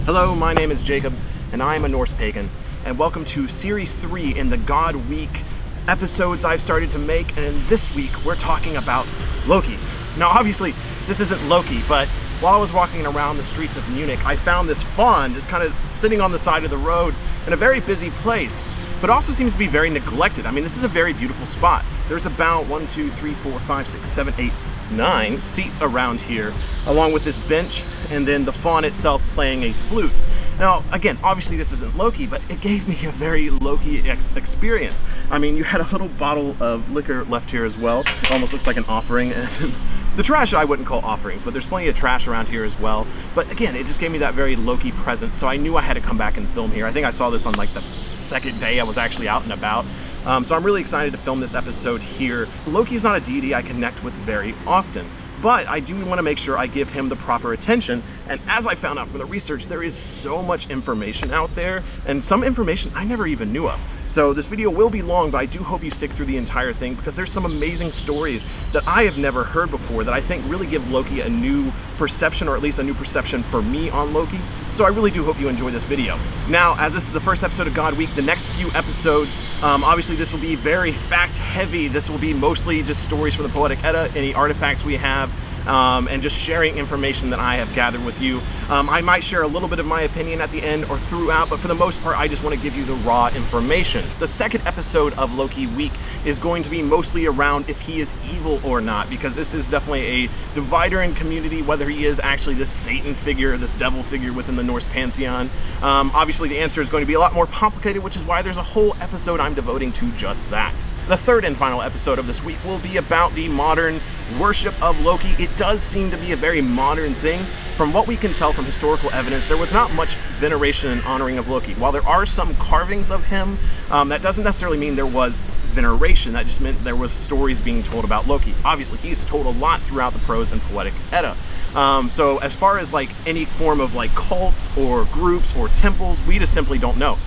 Hello, my name is Jacob, and I am a Norse Pagan, and welcome to Series 3 in the God Week episodes I've started to make, and this week we're talking about Loki. Now obviously, this isn't Loki, but while I was walking around the streets of Munich, I found this fawn just kind of sitting on the side of the road in a very busy place, but also seems to be very neglected. I mean, this is a very beautiful spot. There's about 9 seats around here, along with this bench, and then the fawn itself playing a flute. Now, again, obviously this isn't Loki, but it gave me a very Loki experience. I mean, you had a little bottle of liquor left here as well. It almost looks like an offering. And the trash I wouldn't call offerings, but there's plenty of trash around here as well. But again, it just gave me that very Loki presence, so I knew I had to come back and film here. I think I saw this on like the second day I was actually out and about. So I'm really excited to film this episode here. Loki is not a deity I connect with very often, but I do want to make sure I give him the proper attention. And as I found out from the research, there is so much information out there, and some information I never even knew of. So this video will be long, but I do hope you stick through the entire thing, because there's some amazing stories that I have never heard before that I think really give Loki a new perception, or at least a new perception for me on Loki. So I really do hope you enjoy this video. Now, as this is the first episode of God Week, the next few episodes, obviously this will be very fact heavy. This will be mostly just stories from the Poetic Edda, any artifacts we have, and just sharing information that I have gathered with you. I might share a little bit of my opinion at the end or throughout, but for the most part, I just want to give you the raw information. The second episode of Loki Week is going to be mostly around if he is evil or not, because this is definitely a divider in community, whether he is actually this Satan figure, this devil figure within the Norse pantheon. Obviously, the answer is going to be a lot more complicated, which is why there's a whole episode I'm devoting to just that. The third and final episode of this week will be about the modern worship of Loki. It does seem to be a very modern thing. From what we can tell from historical evidence, there was not much veneration and honoring of Loki. While there are some carvings of him, that doesn't necessarily mean there was veneration. That just meant there was stories being told about Loki. Obviously, he's told a lot throughout the prose and poetic Edda. So as far as like any form of like cults or groups or temples, we just simply don't know.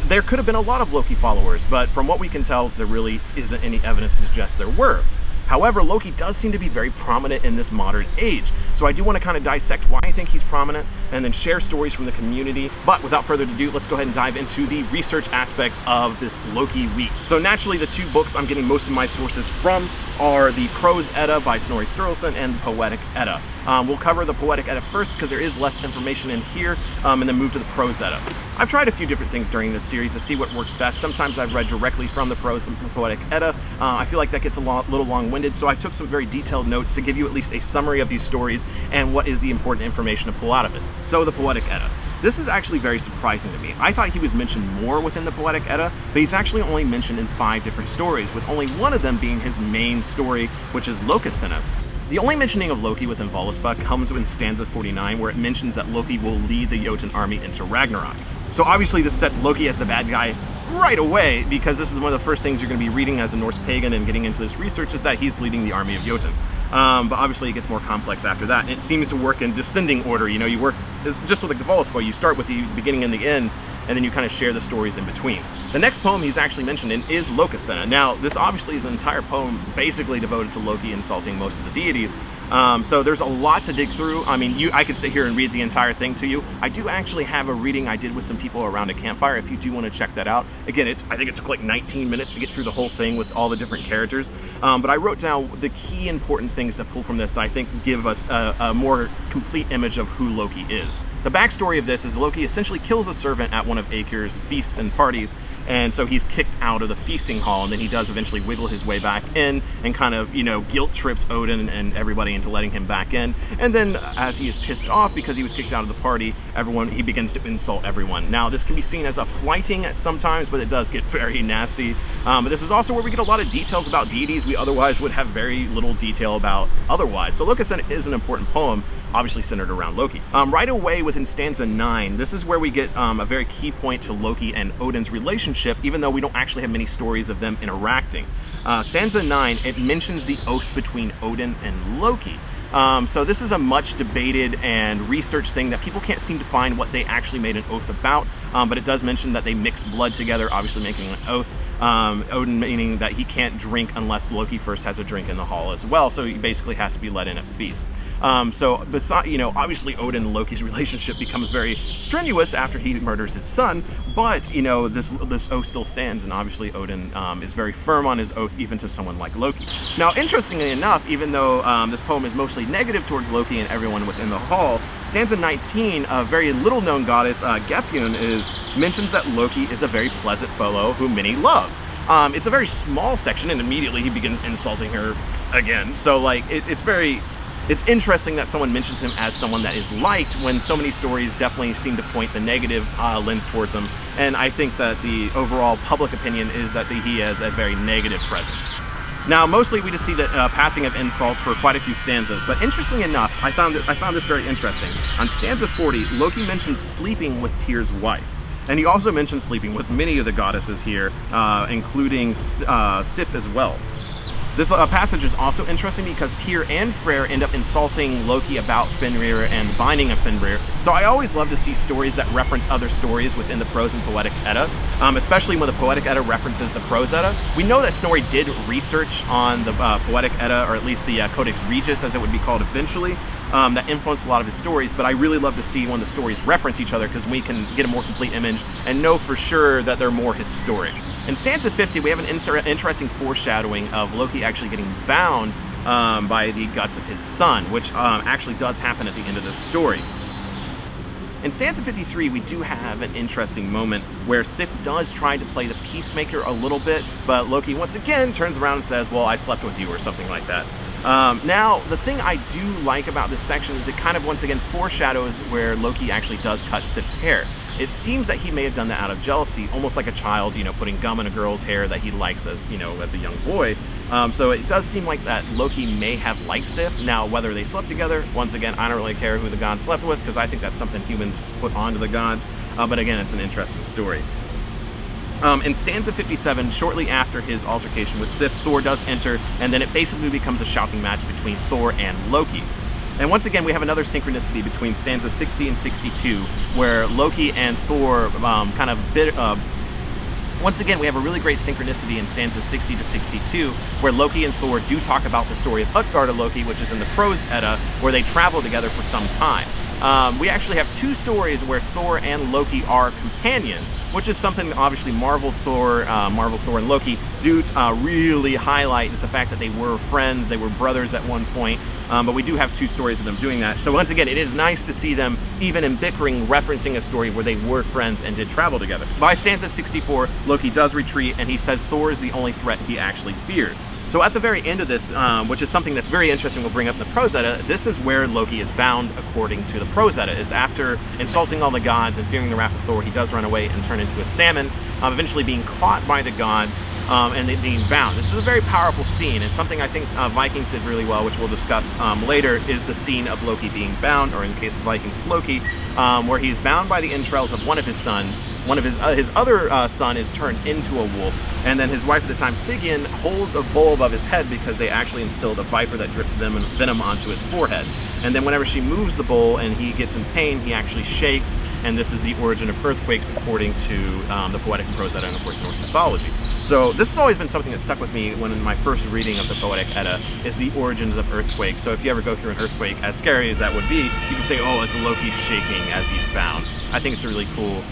There could have been a lot of Loki followers, but from what we can tell, there really isn't any evidence to suggest there were. However, Loki does seem to be very prominent in this modern age, so I do want to kind of dissect why I think he's prominent and then share stories from the community. But without further ado, let's go ahead and dive into the research aspect of this Loki week. So naturally, the two books I'm getting most of my sources from are the Prose Edda by Snorri Sturluson and the Poetic Edda. We'll cover the Poetic Edda first because there is less information in here, and then move to the Prose Edda. I've tried a few different things during this series to see what works best. Sometimes I've read directly from the Prose and Poetic Edda. I feel like that gets a little long-winded, so I took some very detailed notes to give you at least a summary of these stories and what is the important information to pull out of it. So the Poetic Edda. This is actually very surprising to me. I thought he was mentioned more within the Poetic Edda, but he's actually only mentioned in 5 different stories, with only one of them being his main story, which is Lokasenna. The only mentioning of Loki within Völuspá comes in stanza 49, where it mentions that Loki will lead the Jotun army into Ragnarok. So obviously this sets Loki as the bad guy right away, because this is one of the first things you're going to be reading as a Norse pagan and getting into this research, is that he's leading the army of Jotun. But obviously it gets more complex after that, and it seems to work in descending order. You know, you work, it's just with like the Völuspá, you start with the beginning and the end, and then you kind of share the stories in between. The next poem he's actually mentioned in is Lokasenna. Now, this obviously is an entire poem basically devoted to Loki insulting most of the deities. So there's a lot to dig through. I mean, I could sit here and read the entire thing to you. I do actually have a reading I did with some people around a campfire, if you do want to check that out. Again, I think it took like 19 minutes to get through the whole thing with all the different characters. But I wrote down the key important things to pull from this that I think give us a more complete image of who Loki is. The backstory of this is Loki essentially kills a servant at one of Aegir's feasts and parties, and so he's kicked out of the feasting hall, and then he does eventually wiggle his way back in and kind of, you know, guilt trips Odin and everybody into letting him back in. And then as he is pissed off because he was kicked out of the party, he begins to insult everyone. Now, this can be seen as a flighting at sometimes, but it does get very nasty. But this is also where we get a lot of details about deities we otherwise would have very little detail about otherwise. So Lokasenna is an important poem, obviously centered around Loki. Right away within stanza 9, this is where we get a very key point to Loki and Odin's relationship, even though we don't actually have many stories of them interacting. Stanza 9, it mentions the oath between Odin and Loki. So this is a much debated and researched thing that people can't seem to find what they actually made an oath about, but it does mention that they mix blood together, obviously making an oath. Odin meaning that he can't drink unless Loki first has a drink in the hall as well, so he basically has to be let in at feast. So besides, obviously Odin and Loki's relationship becomes very strenuous after he murders his son, but this oath still stands, and obviously Odin is very firm on his oath even to someone like Loki. Now, interestingly enough, even though this poem is mostly negative towards Loki and everyone within the hall, stanza 19, a very little known goddess, Gefjun, mentions that Loki is a very pleasant fellow who many love. It's a very small section, and immediately he begins insulting her again. So like it's interesting that someone mentions him as someone that is liked when so many stories definitely seem to point the negative lens towards him. And I think that the overall public opinion is that he has a very negative presence. Now, mostly we just see the passing of insults for quite a few stanzas, but interestingly enough, I found this very interesting. On stanza 40, Loki mentions sleeping with Tyr's wife. And he also mentions sleeping with many of the goddesses here, including Sif as well. This passage is also interesting because Tyr and Freyr end up insulting Loki about Fenrir and the binding of Fenrir. So I always love to see stories that reference other stories within the Prose and Poetic Edda, especially when the Poetic Edda references the Prose Edda. We know that Snorri did research on the Poetic Edda, or at least the Codex Regius, as it would be called eventually, that influenced a lot of his stories, but I really love to see when the stories reference each other because we can get a more complete image and know for sure that they're more historic. In stanza 50, we have an interesting foreshadowing of Loki actually getting bound by the guts of his son, which actually does happen at the end of the story. In stanza 53, we do have an interesting moment where Sif does try to play the peacemaker a little bit, but Loki once again turns around and says, well, I slept with you, or something like that. Now, the thing I do like about this section is it kind of once again foreshadows where Loki actually does cut Sif's hair. It seems that he may have done that out of jealousy, almost like a child, putting gum in a girl's hair that he likes as a young boy. So it does seem like that Loki may have liked Sif. Now, whether they slept together, once again, I don't really care who the gods slept with, because I think that's something humans put onto the gods. But again, it's an interesting story. In stanza 57, shortly after his altercation with Sif, Thor does enter, and then it basically becomes a shouting match between Thor and Loki. And once again, we have another synchronicity between stanza 60 and 62, where Loki and Thor once again, we have a really great synchronicity in stanzas 60 to 62, where Loki and Thor do talk about the story of Utgard of Loki, which is in the Prose Edda, where they travel together for some time. We actually have two stories where Thor and Loki are companions, which is something that obviously Marvel's Thor and Loki do really highlight, is the fact that they were friends, they were brothers at one point, but we do have two stories of them doing that. So once again, it is nice to see them, even in bickering, referencing a story where they were friends and did travel together. By stanza 64, Loki does retreat, and he says Thor is the only threat he actually fears. So at the very end of this, which is something that's very interesting, we'll bring up in the Prose Edda, this is where Loki is bound according to the Prose Edda, is after insulting all the gods and fearing the wrath of Thor, he does run away and turn into a salmon, eventually being caught by the gods and then being bound. This is a very powerful scene, and something I think Vikings did really well, which we'll discuss later, is the scene of Loki being bound, or in the case of Vikings, Floki, where he's bound by the entrails of one of his sons. One of his other son is turned into a wolf, and then his wife at the time, Sigyn, holds a bowl above his head because they actually instilled a viper that drips venom onto his forehead. And then whenever she moves the bowl and he gets in pain, he actually shakes, and this is the origin of earthquakes according to the Poetic and Prose Edda and of course Norse mythology. So this has always been something that stuck with me when in my first reading of the Poetic Edda, is the origins of earthquakes. So if you ever go through an earthquake, as scary as that would be, you can say, oh, it's Loki shaking as he's bound. I think it's a really cool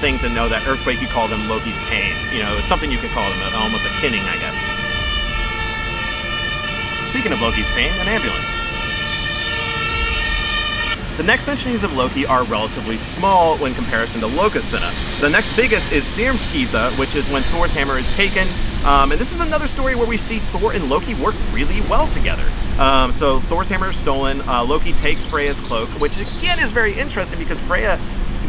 thing to know that earthquake, you call them Loki's pain. It's something you could call them, almost a kinning, I guess. Speaking of Loki's pain, an ambulance. The next mentionings of Loki are relatively small when comparison to Lokasenna. The next biggest is Thrymskitha, which is when Thor's hammer is taken. And this is another story where we see Thor and Loki work really well together. So Thor's hammer is stolen, Loki takes Freya's cloak, which again is very interesting because Freya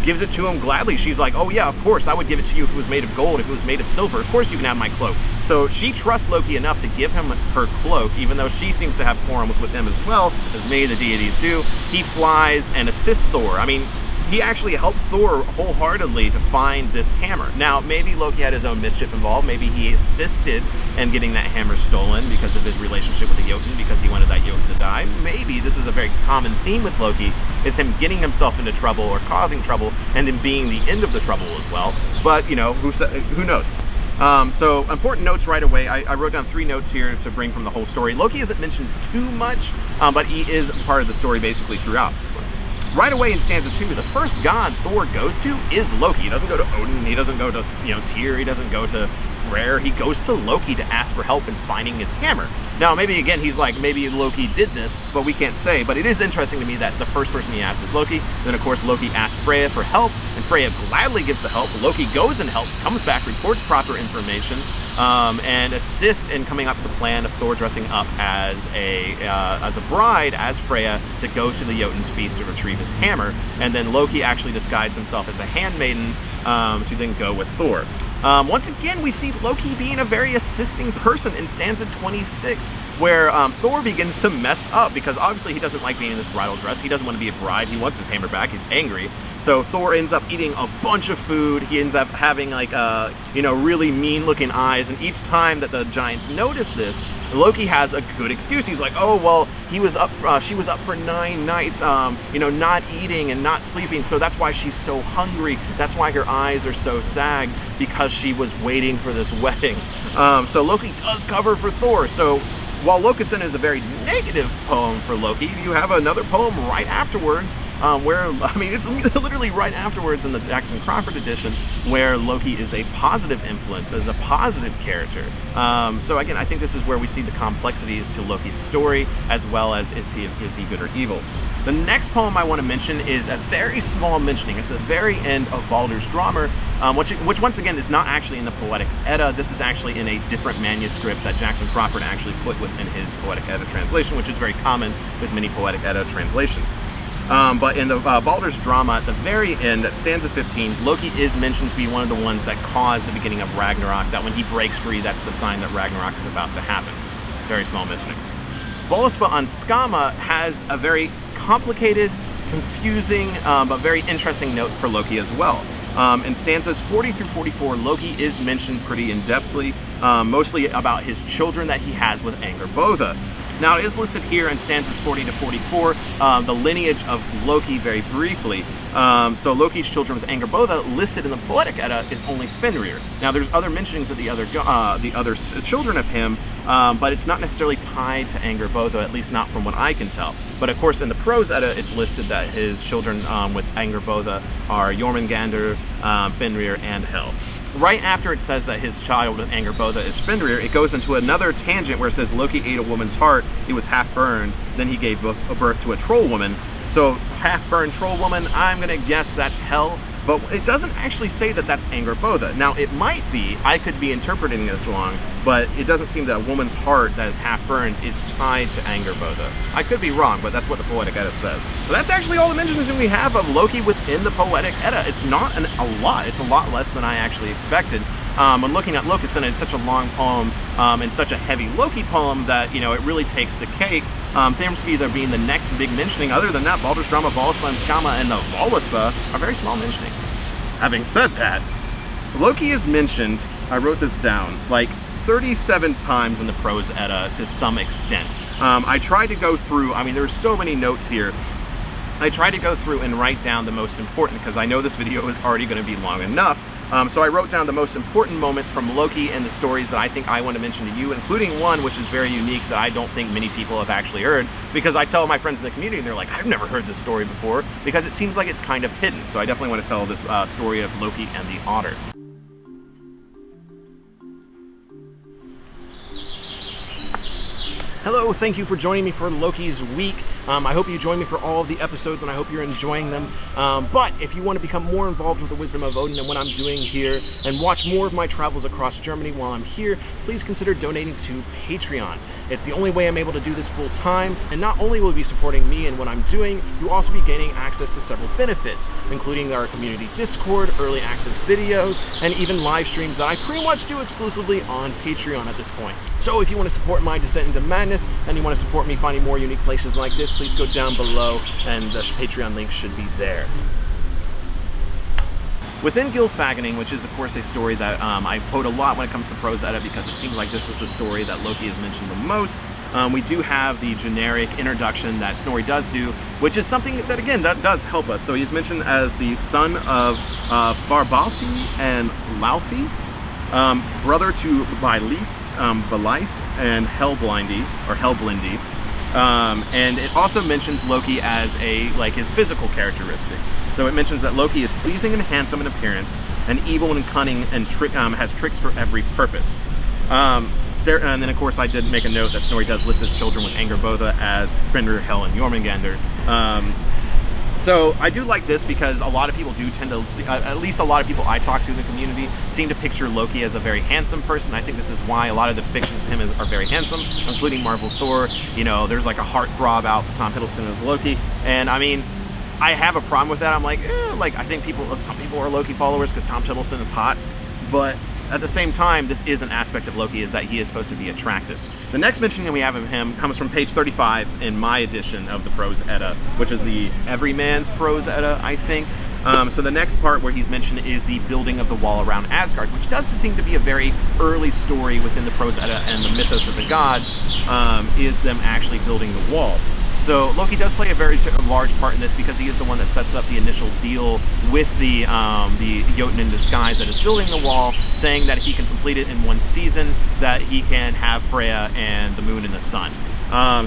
gives it to him gladly. She's like, oh yeah, of course, I would give it to you if it was made of gold, if it was made of silver, of course you can have my cloak. So she trusts Loki enough to give him her cloak, even though she seems to have quarrels with him as well, as many of the deities do. He flies and assists Thor. I mean, he actually helps Thor wholeheartedly to find this hammer. Now, maybe Loki had his own mischief involved. Maybe he assisted in getting that hammer stolen because of his relationship with the Jotun, because he wanted that Jotun to die. Maybe this is a very common theme with Loki, is him getting himself into trouble or causing trouble and then being the end of the trouble as well. But, who knows? So important notes right away. I wrote down 3 notes here to bring from the whole story. Loki isn't mentioned too much, but he is part of the story basically throughout. Right away in stanza 2, the first god Thor goes to is Loki. He doesn't go to Odin, he doesn't go to, Tyr, he doesn't go to Freyr, he goes to Loki to ask for help in finding his hammer. Now, maybe again, he's like, maybe Loki did this, but we can't say, but it is interesting to me that the first person he asks is Loki. Then, of course, Loki asks Freya for help, and Freya gladly gives the help. Loki goes and helps, comes back, reports proper information, and assists in coming up with the plan of Thor dressing up as a bride, as Freya, to go to the Jotun's feast to retrieve his hammer, and then Loki actually disguises himself as a handmaiden to then go with Thor. Once again, we see Loki being a very assisting person in stanza 26, where Thor begins to mess up, because obviously he doesn't like being in this bridal dress. He doesn't want to be a bride. He wants his hammer back. He's angry. So Thor ends up eating a bunch of food. He ends up having like, really mean-looking eyes. And each time that the giants notice this, Loki has a good excuse. He's like, oh, well, she was up for 9 nights, not eating and not sleeping. So that's why she's so hungry. That's why her eyes are so sagged, because she was waiting for this wedding. So Loki does cover for Thor. So while Lokason is a very negative poem for Loki, you have another poem right afterwards it's literally right afterwards in the Jackson Crawford edition, where Loki is a positive influence, is a positive character. So again, I think this is where we see the complexities to Loki's story, as well as is he good or evil. The next poem I want to mention is a very small mentioning. It's at the very end of Baldr's Draupnir, which once again is not actually in the Poetic Edda. This is actually in a different manuscript that Jackson Crawford actually put within his Poetic Edda translation, which is very common with many Poetic Edda translations. But in the Baldr's drama, at the very end, at stanza 15, Loki is mentioned to be one of the ones that caused the beginning of Ragnarok, that when he breaks free, that's the sign that Ragnarok is about to happen. Very small mentioning. Voluspa on Skama has a very complicated, confusing, but very interesting note for Loki as well. In stanzas 40 through 44, Loki is mentioned pretty in-depthly, mostly about his children that he has with Angrboda. Now, it is listed here in stanzas 40 to 44, the lineage of Loki very briefly. So Loki's children with Angrboda listed in the Poetic Edda is only Fenrir. Now, there's other mentionings of the other children of him, but it's not necessarily tied to Angrboda, at least not from what I can tell. But of course, in the Prose Edda, it's listed that his children with Angrboda are Jormungandr, Fenrir, and Hel. Right after it says that his child with Angrboda is Fenrir, it goes into another tangent where it says Loki ate a woman's heart, it was half burned, then he gave birth to a troll woman. So half burned troll woman, I'm gonna guess that's Hel, but it doesn't actually say that that's Angrboda. Now it might be, I could be interpreting this wrong, but it doesn't seem that a woman's heart that is half burned is tied to Angrboda. I could be wrong, but that's what the Poetic Edda says. So that's actually all the mentions we have of Loki within the Poetic Edda. It's not a lot, it's a lot less than I actually expected. When looking at Lokason, it's such a long poem and such a heavy Loki poem that, it really takes the cake. Thamski there being the next big mentioning. Other than that, Baldr's Drama, Voluspa, and Skama, and the Voluspa are very small mentionings. Having said that, Loki is mentioned, I wrote this down, like 37 times in the Prose Edda to some extent. I tried to go through, there's so many notes here. I tried to go through and write down the most important, because I know this video is already going to be long enough. So I wrote down the most important moments from Loki and the stories that I think I want to mention to you, including one which is very unique that I don't think many people have actually heard, because I tell my friends in the community and they're like, I've never heard this story before, because it seems like it's kind of hidden. So I definitely want to tell this story of Loki and the otter. Hello, thank you for joining me for Loki's week. I hope you join me for all of the episodes, and I hope you're enjoying them. But if you want to become more involved with the Wisdom of Odin and what I'm doing here, and watch more of my travels across Germany while I'm here, please consider donating to Patreon. It's the only way I'm able to do this full time, and not only will you be supporting me and what I'm doing, you'll also be gaining access to several benefits, including our community Discord, early access videos, and even live streams that I pretty much do exclusively on Patreon at this point. So if you want to support my descent into madness, and you want to support me finding more unique places like this, please go down below, and the Patreon link should be there. Within Gylfaginning, which is of course a story that I quote a lot when it comes to Prose Edda, because it seems like this is the story that Loki has mentioned the most, we do have the generic introduction that Snorri does do, which is something that, again, that does help us. So he's mentioned as the son of Farbalti and Laufey. brother to Beleist and Helblindi. And it also mentions Loki as his physical characteristics. So it mentions that Loki is pleasing and handsome in appearance, and evil and cunning, and has tricks for every purpose. And then, of course, I did make a note that Snorri does list his children with Angrboda as Fenrir, Hel, and Jormungandr. So I do like this because a lot of people do tend to, at least a lot of people I talk to in the community, seem to picture Loki as a very handsome person. I think this is why a lot of the depictions of him are very handsome, including Marvel's Thor. You know, there's like a heartthrob out for Tom Hiddleston as Loki. And I mean, I have a problem with that. I'm like, I think some people are Loki followers because Tom Hiddleston is hot. But at the same time, this is an aspect of Loki, is that he is supposed to be attractive. The next mention that we have of him comes from page 35 in my edition of the Prose Edda, which is the Everyman's Prose Edda, I think. So the next part where he's mentioned is the building of the wall around Asgard, which does seem to be a very early story within the Prose Edda and the mythos of the god, is them actually building the wall. So Loki does play a very large part in this because he is the one that sets up the initial deal with the Jotun in disguise that is building the wall, saying that if he can complete it in one season, that he can have Freya and the moon and the sun.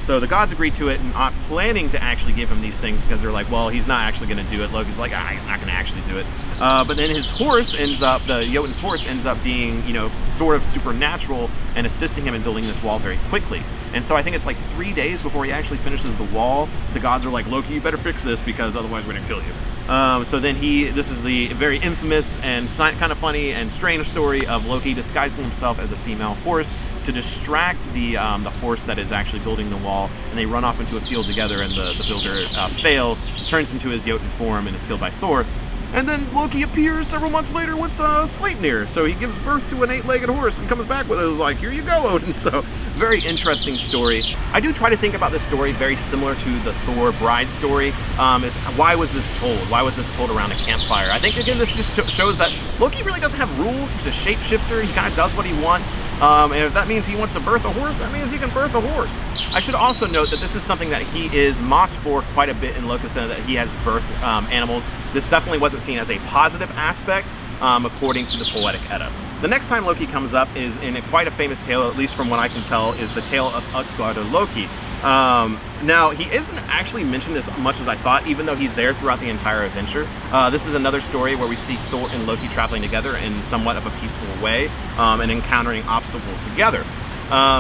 So the gods agree to it and aren't planning to actually give him these things because they're like, well, he's not actually going to do it. Loki's like, he's not going to actually do it. But then his horse the Jotun's horse ends up being, sort of supernatural and assisting him in building this wall very quickly. And so I think it's like 3 days before he actually finishes the wall, the gods are like, Loki, you better fix this because otherwise we're going to kill you. So then this is the very infamous and kind of funny and strange story of Loki disguising himself as a female horse to distract the horse that is actually building the wall, and they run off into a field together, and the builder fails, turns into his Jotun form, and is killed by Thor. And then Loki appears several months later with Sleipnir. So he gives birth to an 8-legged horse and comes back with it. It was like, here you go, Odin. So very interesting story. I do try to think about this story very similar to the Thor bride story. Is why was this told? Why was this told around a campfire? I think, again, this just shows that Loki really doesn't have rules. He's a shapeshifter. He kind of does what he wants. And if that means he wants to birth a horse, that means he can birth a horse. I should also note that this is something that he is mocked for quite a bit in Loki, that he has birthed animals. This definitely wasn't seen as a positive aspect, according to the Poetic Edda. The next time Loki comes up is in quite a famous tale, at least from what I can tell, is the tale of Utgarda Loki. Now, he isn't actually mentioned as much as I thought, even though he's there throughout the entire adventure. This is another story where we see Thor and Loki traveling together in somewhat of a peaceful way, and encountering obstacles together.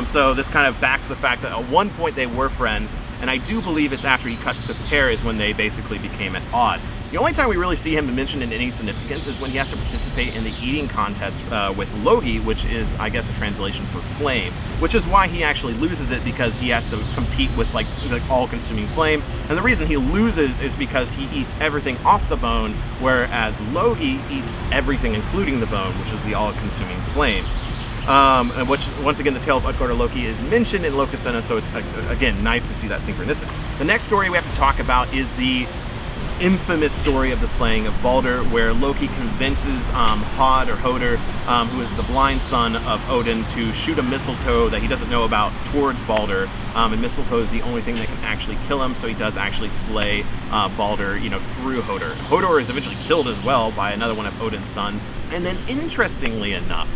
So this kind of backs the fact that at one point they were friends, and I do believe it's after he cuts Sif's hair is when they basically became at odds. The only time we really see him mentioned in any significance is when he has to participate in the eating contest with Logi, which is, I guess, a translation for flame, which is why he actually loses it, because he has to compete with like all-consuming flame. And the reason he loses is because he eats everything off the bone, whereas Logi eats everything including the bone, which is the all-consuming flame. Which, once again, the tale of Utgarda Loki is mentioned in Lokasenna, so it's, again, nice to see that synchronicity. The next story we have to talk about is the infamous story of the slaying of Baldr, where Loki convinces Hoder, who is the blind son of Odin, to shoot a mistletoe that he doesn't know about towards Baldr, and mistletoe is the only thing that can actually kill him, so he does actually slay Baldr, through Hoder. Hoder is eventually killed as well by another one of Odin's sons, and then, interestingly enough,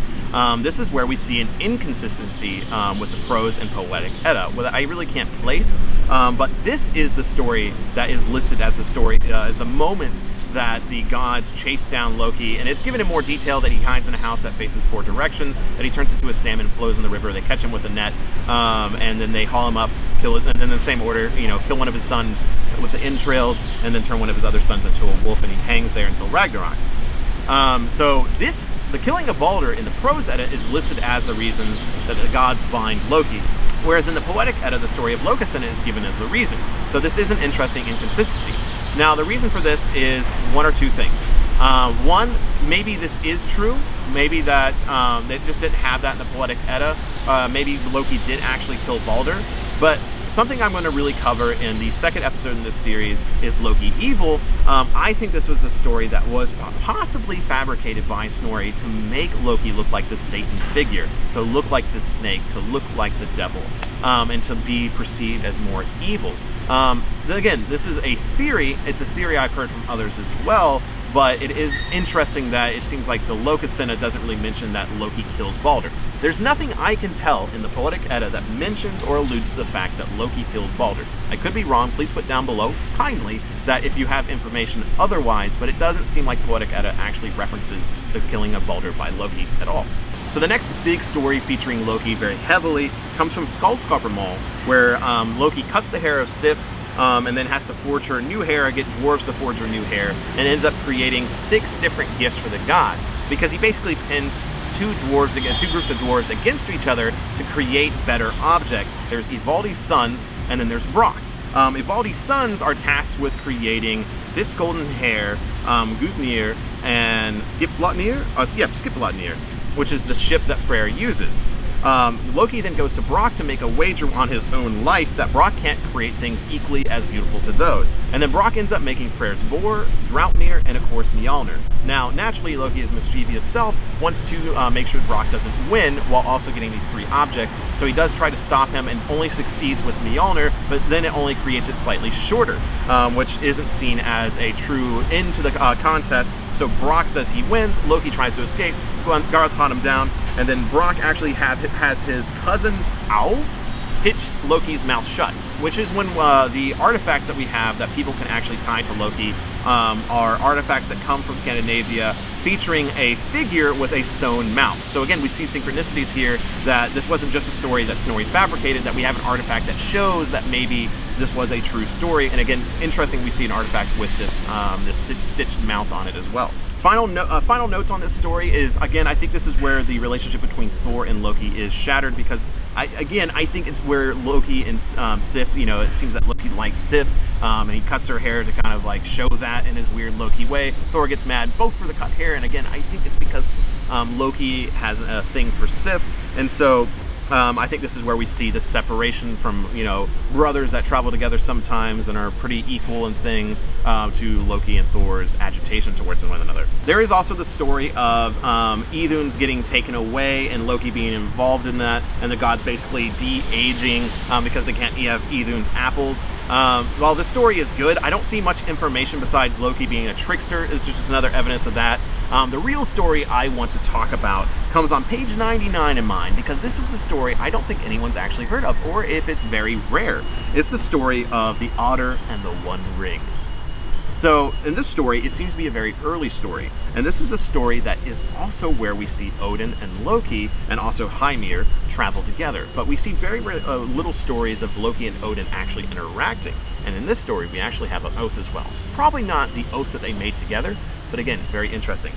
this is where we see an inconsistency with the prose and poetic Edda, that I really can't place, but this is the story that is listed as the story, as the moment that the gods chase down Loki, and it's given in more detail that he hides in a house that faces 4 directions, that he turns into a salmon, flows in the river, they catch him with a net, and then they haul him up, kill it, and in the same order, kill one of his sons with the entrails, and then turn one of his other sons into a wolf, and he hangs there until Ragnarok. So the killing of Baldr in the Prose Edda is listed as the reason that the gods bind Loki, whereas in the Poetic Edda, the story of Lokasenna is given as the reason. So this is an interesting inconsistency. Now, the reason for this is one or two things. One, maybe this is true. Maybe that they just didn't have that in the Poetic Edda. Maybe Loki did actually kill Baldr. But something I'm going to really cover in the second episode in this series is Loki Evil. I think this was a story that was possibly fabricated by Snorri to make Loki look like the Satan figure, to look like the snake, to look like the devil, and to be perceived as more evil. Again, this is a theory. It's a theory I've heard from others as well, but it is interesting that it seems like the Lokasenna doesn't really mention that Loki kills Baldr. There's nothing I can tell in the Poetic Edda that mentions or alludes to the fact that Loki kills Baldr. I could be wrong, please put down below, kindly, that if you have information otherwise, but it doesn't seem like Poetic Edda actually references the killing of Baldr by Loki at all. So the next big story featuring Loki very heavily comes from Skaldskaparmal, where Loki cuts the hair of Sif, and then has to forge her new hair, get dwarves to forge her new hair, and ends up creating 6 different gifts for the gods, because he basically pins two groups of dwarves against each other to create better objects. There's Ivaldi's sons, and then there's Brokk. Ivaldi's sons are tasked with creating Sif's golden hair, Draupnir, and Skipbladnir, which is the ship that Freyr uses. Loki then goes to Brokk to make a wager on his own life that Brokk can't create things equally as beautiful to those. And then Brokk ends up making Freyr's boar, Draupnir, and of course Mjolnir. Now, naturally, Loki, his mischievous self, wants to make sure Brokk doesn't win while also getting these 3 objects. So he does try to stop him and only succeeds with Mjolnir, but then it only creates it slightly shorter, which isn't seen as a true end to the contest. So Brokk says he wins, Loki tries to escape, guards hunt him down, and then Brokk actually has his cousin Owl stitch Loki's mouth shut, which is when the artifacts that we have that people can actually tie to Loki are artifacts that come from Scandinavia featuring a figure with a sewn mouth. So again, we see synchronicities here that this wasn't just a story that Snorri fabricated, that we have an artifact that shows that maybe this was a true story. And again, interesting, we see an artifact with this this stitched mouth on it as well. Final notes on this story is, again, I think this is where the relationship between Thor and Loki is shattered, because I think it's where Loki and Sif, it seems that Loki likes Sif, and he cuts her hair to kind of like show that in his weird Loki way. Thor gets mad both for the cut hair, and again, I think it's because Loki has a thing for Sif, and so I think this is where we see the separation from, brothers that travel together sometimes and are pretty equal in things, to Loki and Thor's agitation towards one another. There is also the story of Idun's getting taken away and Loki being involved in that, and the gods basically de-aging because they can't have Idun's apples. While this story is good, I don't see much information besides Loki being a trickster. This is just another evidence of that. The real story I want to talk about comes on page 99 in mine, because this is the story I don't think anyone's actually heard of, or if it's very rare. It's the story of the Otter and the One Ring. So in this story, it seems to be a very early story, and this is a story that is also where we see Odin and Loki, and also Heimir, travel together. But we see very little stories of Loki and Odin actually interacting, and in this story we actually have an oath as well. Probably not the oath that they made together, but again, very interesting.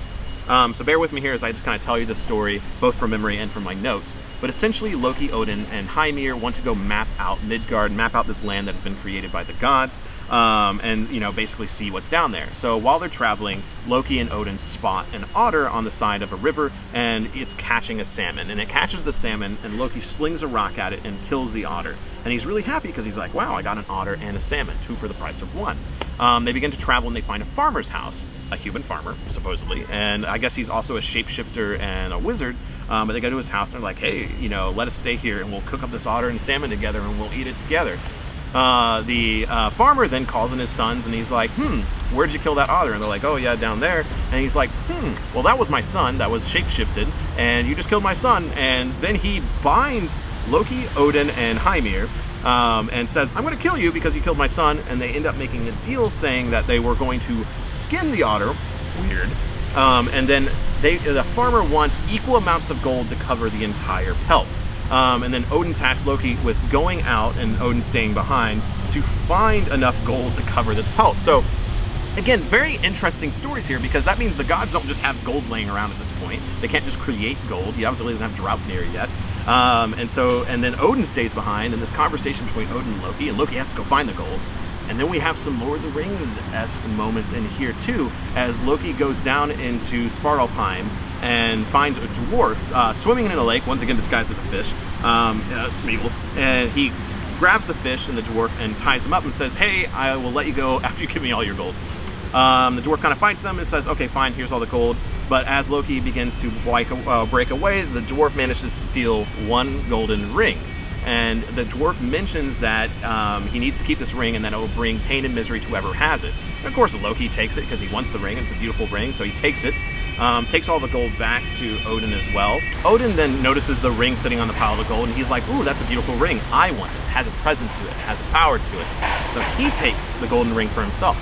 So bear with me here as I just kind of tell you the story, both from memory and from my notes. But essentially, Loki, Odin, and Heimir want to go map out Midgard, map out this land that has been created by the gods, and basically see what's down there. So while they're traveling, Loki and Odin spot an otter on the side of a river, and it's catching a salmon. And it catches the salmon, and Loki slings a rock at it and kills the otter. And he's really happy because he's like, wow, I got an otter and a salmon, 2 for the price of 1. They begin to travel and they find a farmer's house, a human farmer, supposedly, and I guess he's also a shapeshifter and a wizard, but they go to his house and they're like, hey, let us stay here and we'll cook up this otter and salmon together and we'll eat it together. The farmer then calls in his sons and he's like, where'd you kill that otter? And they're like, oh yeah, down there. And he's like, well, that was my son that was shapeshifted, and you just killed my son. And then he binds Loki, Odin, and Heimir, and says, I'm going to kill you because you killed my son. And they end up making a deal saying that they were going to skin the otter. Weird. And then the farmer wants equal amounts of gold to cover the entire pelt. And then Odin tasks Loki with going out and Odin staying behind to find enough gold to cover this pelt. So again, very interesting stories here, because that means the gods don't just have gold laying around at this point. They can't just create gold. He obviously doesn't have Draupnir yet. And then Odin stays behind in this conversation between Odin and Loki has to go find the gold. And then we have some Lord of the Rings-esque moments in here too, as Loki goes down into Svartalfheim and finds a dwarf swimming in a lake, once again disguised as a fish, Smeagol, and he grabs the fish and the dwarf and ties him up and says, hey, I will let you go after you give me all your gold. The dwarf kind of fights him and says, okay, fine, here's all the gold. But as Loki begins to break away, the dwarf manages to steal 1 golden ring. And the dwarf mentions that he needs to keep this ring and that it will bring pain and misery to whoever has it. And of course, Loki takes it because he wants the ring, and it's a beautiful ring, so he takes it. Takes all the gold back to Odin as well. Odin then notices the ring sitting on the pile of gold, and he's like, ooh, that's a beautiful ring. I want it. It has a presence to it. It has a power to it. So he takes the golden ring for himself.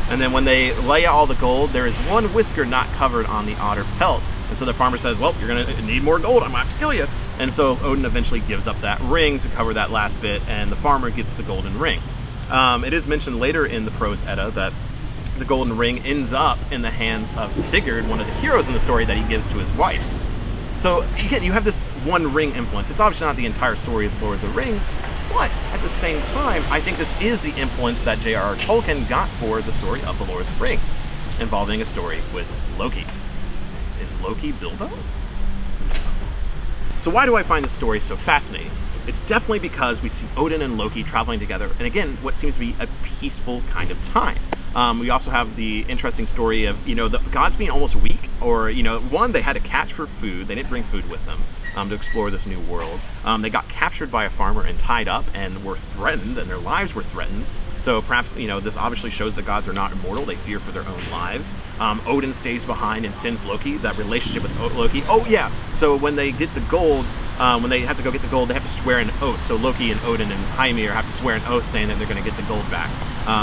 And then when they lay out all the gold, there is one whisker not covered on the otter pelt. And so the farmer says, well, you're going to need more gold. I'm going to have to kill you. And so Odin eventually gives up that ring to cover that last bit, and the farmer gets the golden ring. It is mentioned later in the Prose Edda that the golden ring ends up in the hands of Sigurd, one of the heroes in the story, that he gives to his wife. So again, you have this one ring influence. It's obviously not the entire story of Lord of the Rings, but at the same time, I think this is the influence that J.R.R. Tolkien got for the story of the Lord of the Rings, involving a story with Loki. Is Loki Bilbo? So why do I find this story so fascinating? It's definitely because we see Odin and Loki traveling together, and again, what seems to be a peaceful kind of time. We also have the interesting story of, the gods being almost weak, or, one, they had to catch for food. They didn't bring food with them to explore this new world. They got captured by a farmer and tied up and were threatened, and their lives were threatened. So perhaps, this obviously shows the gods are not immortal. They fear for their own lives. Odin stays behind and sends Loki, that relationship with Loki. Oh, yeah. So when they get the gold, when they have to go get the gold, they have to swear an oath. So Loki and Odin and Heimir have to swear an oath saying that they're going to get the gold back,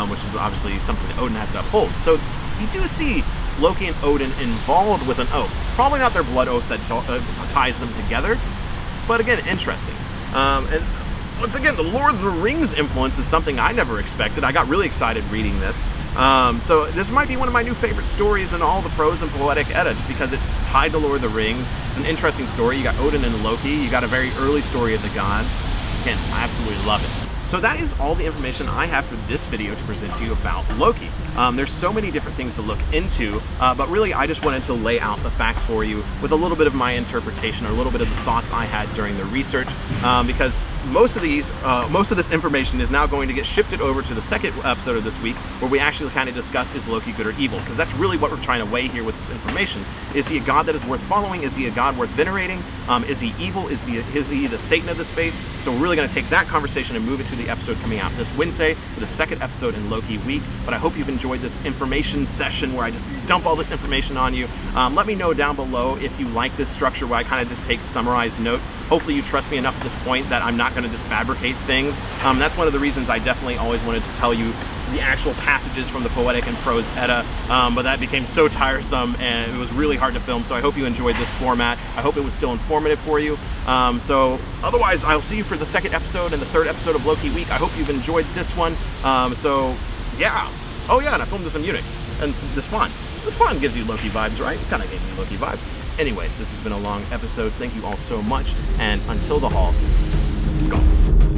which is obviously something that Odin has to uphold. So you do see Loki and Odin involved with an oath. Probably not their blood oath that ties them together, but again, interesting. And once again, the Lord of the Rings influence is something I never expected. I got really excited reading this. So this might be one of my new favorite stories in all the prose and poetic edda, just because it's tied to Lord of the Rings. It's an interesting story. You got Odin and Loki. You got a very early story of the gods. Again, I absolutely love it. So that is all the information I have for this video to present to you about Loki. There's so many different things to look into, but really I just wanted to lay out the facts for you with a little bit of my interpretation, or a little bit of the thoughts I had during the research, because most of this information is now going to get shifted over to the second episode of this week, where we actually kind of discuss, is Loki good or evil? Because that's really what we're trying to weigh here with this information. Is he a god that is worth following? Is he a god worth venerating? Is he evil? Is he the Satan of this faith? So we're really going to take that conversation and move it to the episode coming out this Wednesday for the second episode in Loki week. But I hope you've enjoyed this information session where I just dump all this information on you. Let me know down below if you like this structure where I kind of just take summarized notes. Hopefully you trust me enough at this point that I'm not going to just fabricate things. That's one of the reasons I definitely always wanted to tell you the actual passages from the poetic and prose edda, but that became so tiresome and it was really hard to film. So I hope you enjoyed this format. I hope it was still informative for you. So otherwise, I'll see you for the second episode and the third episode of Loki week. I hope you've enjoyed this one. So yeah. Oh yeah, and I filmed this in Munich, and this font gives you Loki vibes, right? It kind of gave me Loki vibes. Anyways, this has been a long episode. Thank you all so much, and until the hall, let's go.